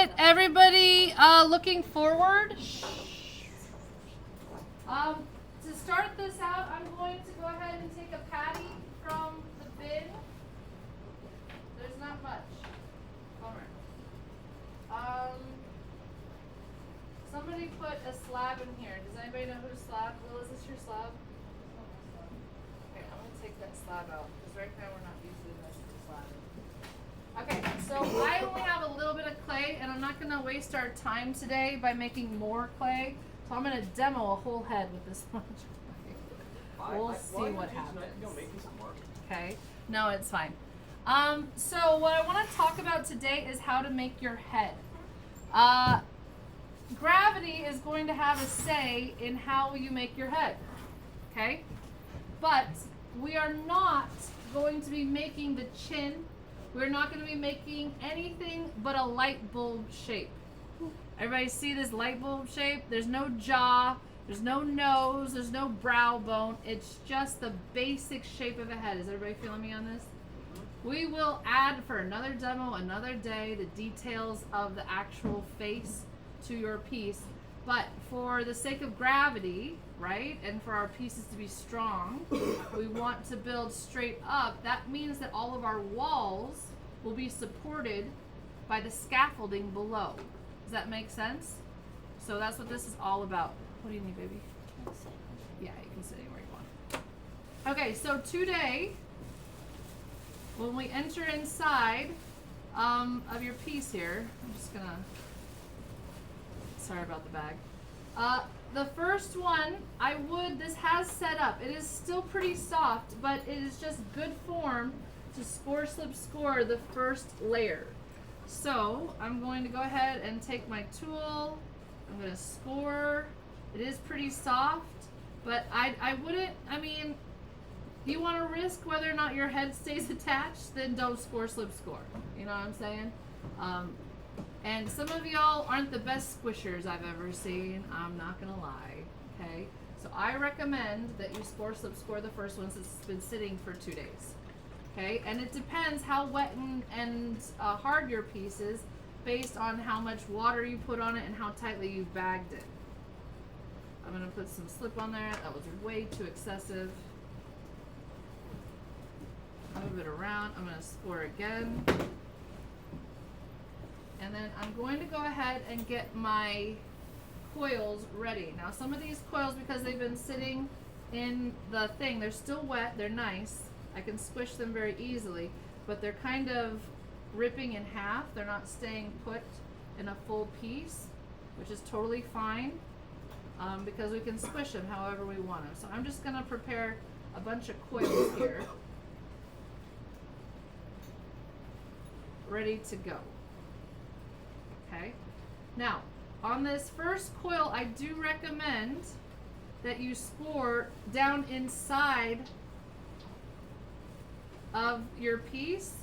right, everybody looking forward. To start this out, I'm going to go ahead and take a patty from the bin. There's not much. Bummer. Somebody put a slab in here. Does anybody know whose slab? Will, is this your slab? Okay, I'm going to take that slab out because right now we're not using this slab. Okay, so I only have a little bit of clay, and I'm not going to waste our time today by making more clay. So I'm going to demo a whole head with this much clay. We'll see what happens. Okay, no, it's fine. So what I want to talk about today is how to make your head. Gravity is going to have a say in how you make your head. Okay, but we are not going to be making the chin. We're not going to be making anything but a light bulb shape. Everybody see this light bulb shape? There's no jaw, there's no nose, there's no brow bone. It's just the basic shape of a head. Is everybody feeling me on this? We will add for another demo, another day, the details of the actual face to your piece. But for the sake of gravity, right, and for our pieces to be strong, we want to build straight up. That means that all of our walls will be supported by the scaffolding below. Does that make sense? So that's what this is all about. What do you need, baby? Yeah, you can sit anywhere you want. Okay, so today, when we enter inside of your piece here, I'm just gonna, sorry about the bag. The first one, this has set up. It is still pretty soft, but it is just good form to score, slip, score the first layer. So I'm going to go ahead and take my tool. I'm going to score. It is pretty soft, but I wouldn't, I mean, you want to risk whether or not your head stays attached, then don't score, slip, score. You know what I'm saying? And some of y'all aren't the best squishers I've ever seen. I'm not going to lie. Okay? So I recommend that you score, slip, score the first one since it's been sitting for 2 days. Okay? And it depends how wet and hard your piece is based on how much water you put on it and how tightly you've bagged it. I'm going to put some slip on there. That was way too excessive. Move it around. I'm going to score again. And then I'm going to go ahead and get my coils ready. Now some of these coils, because they've been sitting in the thing, they're still wet, they're nice. I can squish them very easily, but they're kind of ripping in half. They're not staying put in a full piece, which is totally fine because we can squish them however we want them. So I'm just going to prepare a bunch of coils here, ready to go. Okay, now on this first coil, I do recommend that you score down inside of your piece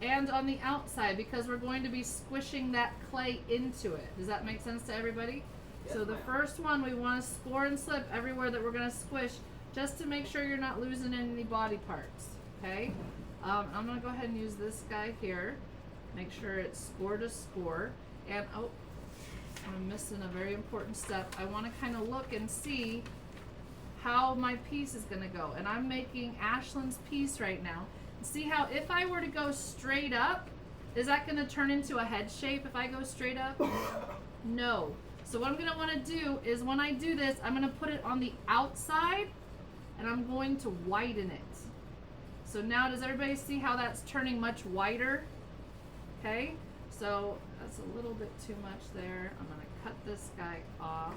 and on the outside because we're going to be squishing that clay into it. Does that make sense to everybody? Yes, so the first one, we want to score and slip everywhere that we're going to squish just to make sure you're not losing any body parts. Okay, I'm going to go ahead and use this guy here. Make sure it's score to score. And oh, I'm missing a very important step. I want to kind of look and see how my piece is going to go. And I'm making Ashlyn's piece right now. See how if I were to go straight up, is that going to turn into a head shape if I go straight up? No. So what I'm going to want to do is when I do this, I'm going to put it on the outside and I'm going to widen it. So now does everybody see how that's turning much wider? Okay. So that's a little bit too much there. I'm going to cut this guy off.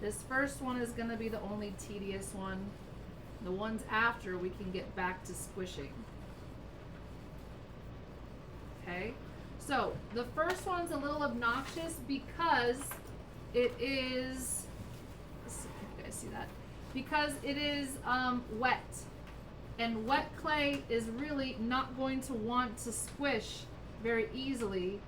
This first one is going to be the only tedious one. The ones after we can get back to squishing. Okay, so the first one's a little obnoxious because it is, let's see if you guys see that, because it is wet. And wet clay is really not going to want to squish very easily.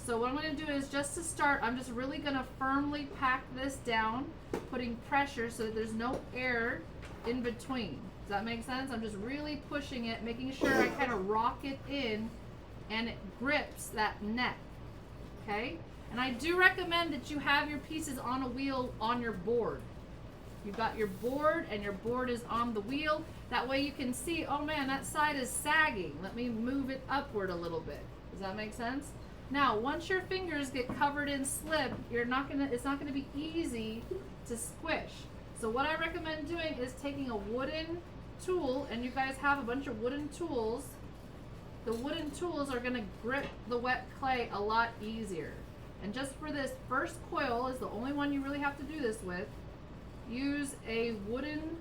So what I'm going to do is just to start, I'm just really going to firmly pack this down, putting pressure so that there's no air in between. Does that make sense? I'm just really pushing it, making sure I kind of rock it in and it grips that neck, okay? And I do recommend that you have your pieces on a wheel on your board. You've got your board and your board is on the wheel. That way you can see, oh man, that side is sagging. Let me move it upward a little bit. Does that make sense? Now, once your fingers get covered in slip, it's not gonna be easy to squish. So what I recommend doing is taking a wooden tool, and you guys have a bunch of wooden tools. The wooden tools are gonna grip the wet clay a lot easier. And just for this first coil is the only one you really have to do this with. Use a wooden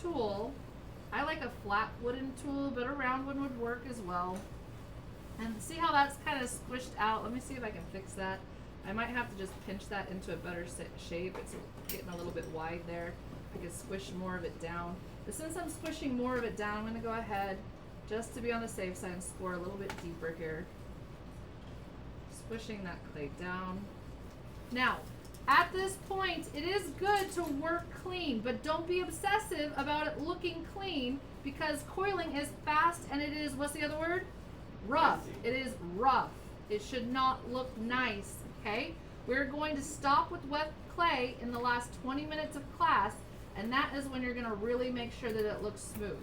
tool. I like a flat wooden tool, but a round one would work as well. And see how that's kind of squished out? Let me see if I can fix that. I might have to just pinch that into a better shape. It's getting a little bit wide there. I could squish more of it down. But since I'm squishing more of it down, I'm going to go ahead, just to be on the safe side, and score a little bit deeper here. Squishing that clay down. Now, at this point, it is good to work clean, but don't be obsessive about it looking clean, because coiling is fast and it is, what's the other word? Rough. It is rough. It should not look nice, okay? We're going to stop with wet clay in the last 20 minutes of class, and that is when you're going to really make sure that it looks smooth.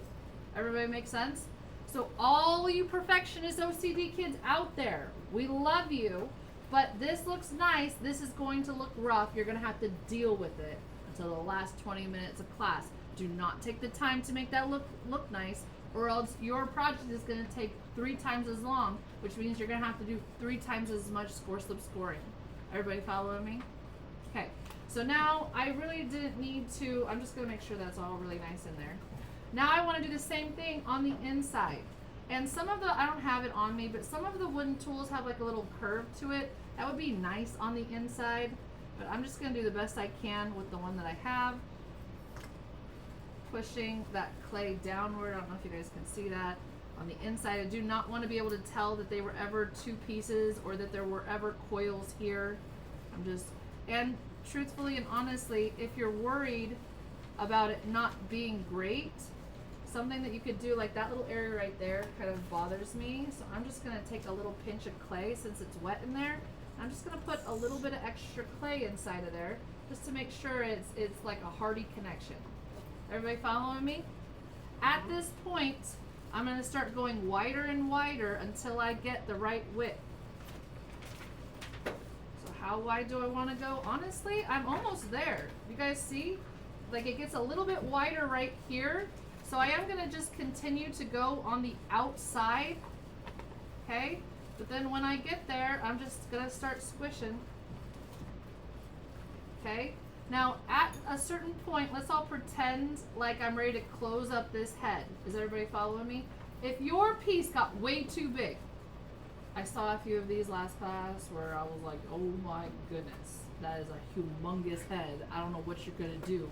Everybody make sense? So all you perfectionist OCD kids out there, we love you, but this looks nice. This is going to look rough. You're going to have to deal with it until the last 20 minutes of class. Do not take the time to make that look nice, or else your project is going to take 3 times as long, which means you're going to have to do 3 times as much score slip scoring. Everybody following me? Okay, so now I really didn't need to, I'm just going to make sure that's all really nice in there. Now I want to do the same thing on the inside. And some of the, I don't have it on me, but some of the wooden tools have like a little curve to it. That would be nice on the inside, but I'm just going to do the best I can with the one that I have. Pushing that clay downward. I don't know if you guys can see that. On the inside, I do not want to be able to tell that they were ever 2 pieces or that there were ever coils here. And truthfully and honestly, if you're worried about it not being great, something that you could do, like that little area right there kind of bothers me. So I'm just going to take a little pinch of clay since it's wet in there. I'm just going to put a little bit of extra clay inside of there just to make sure it's like a hardy connection. Everybody following me? At this point, I'm going to start going wider and wider until I get the right width. So how wide do I want to go? Honestly, I'm almost there. You guys see? Like it gets a little bit wider right here. So I am going to just continue to go on the outside. Okay? But then when I get there, I'm just going to start squishing. Okay? Now, at a certain point, let's all pretend like I'm ready to close up this head. Is everybody following me? If your piece got way too big, I saw a few of these last class where I was like, oh my goodness, that is a humongous head. I don't know what you're going to do.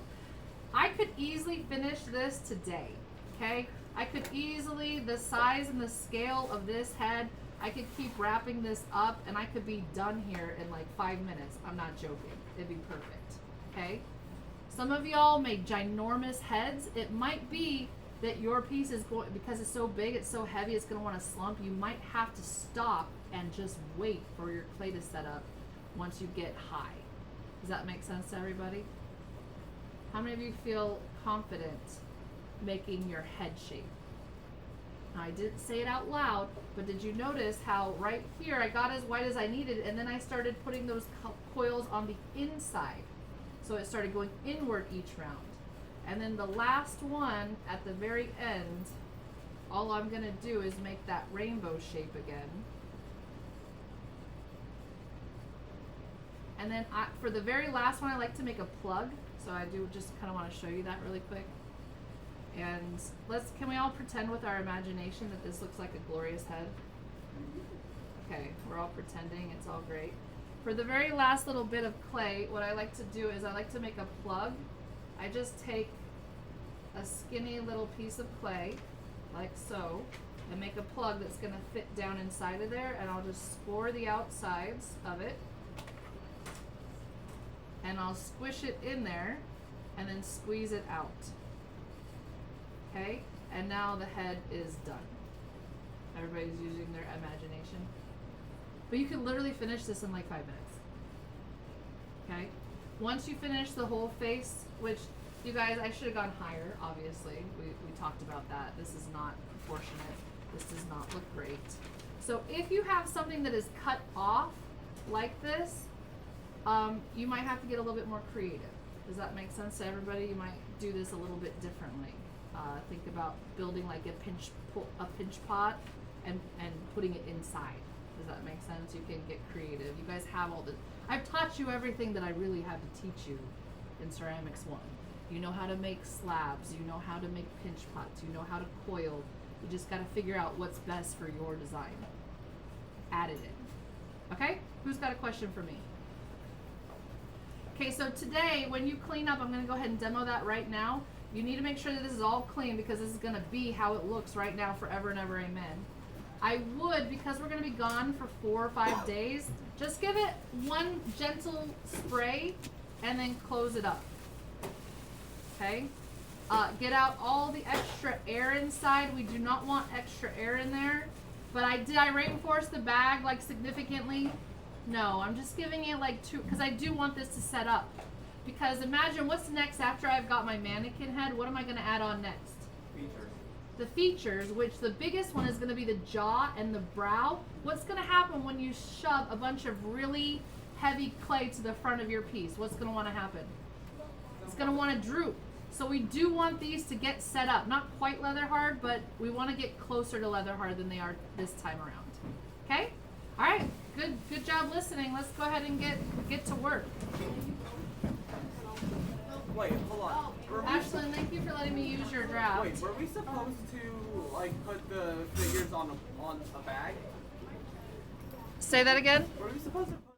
I could easily finish this today, okay? I could easily, the size and the scale of this head, I could keep wrapping this up and I could be done here in like 5 minutes. I'm not joking. It'd be perfect. Okay, some of y'all make ginormous heads. It might be that your piece is going, because it's so big, it's so heavy, it's going to want to slump. You might have to stop and just wait for your clay to set up once you get high. Does that make sense to everybody? How many of you feel confident making your head shape? Now, I didn't say it out loud, but did you notice how right here I got as wide as I needed, and then I started putting those coils on the inside. So it started going inward each round. And then the last one at the very end, all I'm going to do is make that rainbow shape again. And then for the very last one, I like to make a plug. So I do just kind of want to show you that really quick. And can we all pretend with our imagination that this looks like a glorious head? Okay, we're all pretending, it's all great. For the very last little bit of clay, what I like to do is I like to make a plug. I just take a skinny little piece of clay, like so, and make a plug that's going to fit down inside of there, and I'll just score the outsides of it, and I'll squish it in there, and then squeeze it out. Okay? And now the head is done. Everybody's using their imagination. But you can literally finish this in like 5 minutes. Okay? Once you finish the whole face, which you guys, I should have gone higher, obviously. We talked about that. This is not proportionate. This does not look great. So if you have something that is cut off like this, you might have to get a little bit more creative. Does that make sense to everybody? You might do this a little bit differently. Think about building like a pinch pot and putting it inside. Does that make sense? You can get creative. You guys have all the, I've taught you everything that I really have to teach you in Ceramics 1. You know how to make slabs, you know how to make pinch pots, you know how to coil. You just got to figure out what's best for your design. Add it in. Okay? Who's got a question for me? Okay, so today when you clean up, I'm going to go ahead and demo that right now. You need to make sure that this is all clean because this is going to be how it looks right now forever and ever, amen. I would, because we're going to be gone for 4 or 5 days, just give it one gentle spray and then close it up. Okay? Get out all the extra air inside. We do not want extra air in there. But did I reinforce the bag like significantly? No, I'm just giving it like 2, because I do want this to set up. Because imagine what's next after I've got my mannequin head. What am I going to add on next? Features. The features, which the biggest one is going to be the jaw and the brow. What's going to happen when you shove a bunch of really heavy clay to the front of your piece? What's going to want to happen? It's going to want to droop. So we do want these to get set up. Not quite leather hard, but we want to get closer to leather hard than they are this time around. Okay? All right. Good job listening. Let's go ahead and get to work. Wait, hold on. Ashlyn, thank you for letting me use your draft. Wait, were we supposed to like put the figures on a bag? Say that again? Were we supposed to put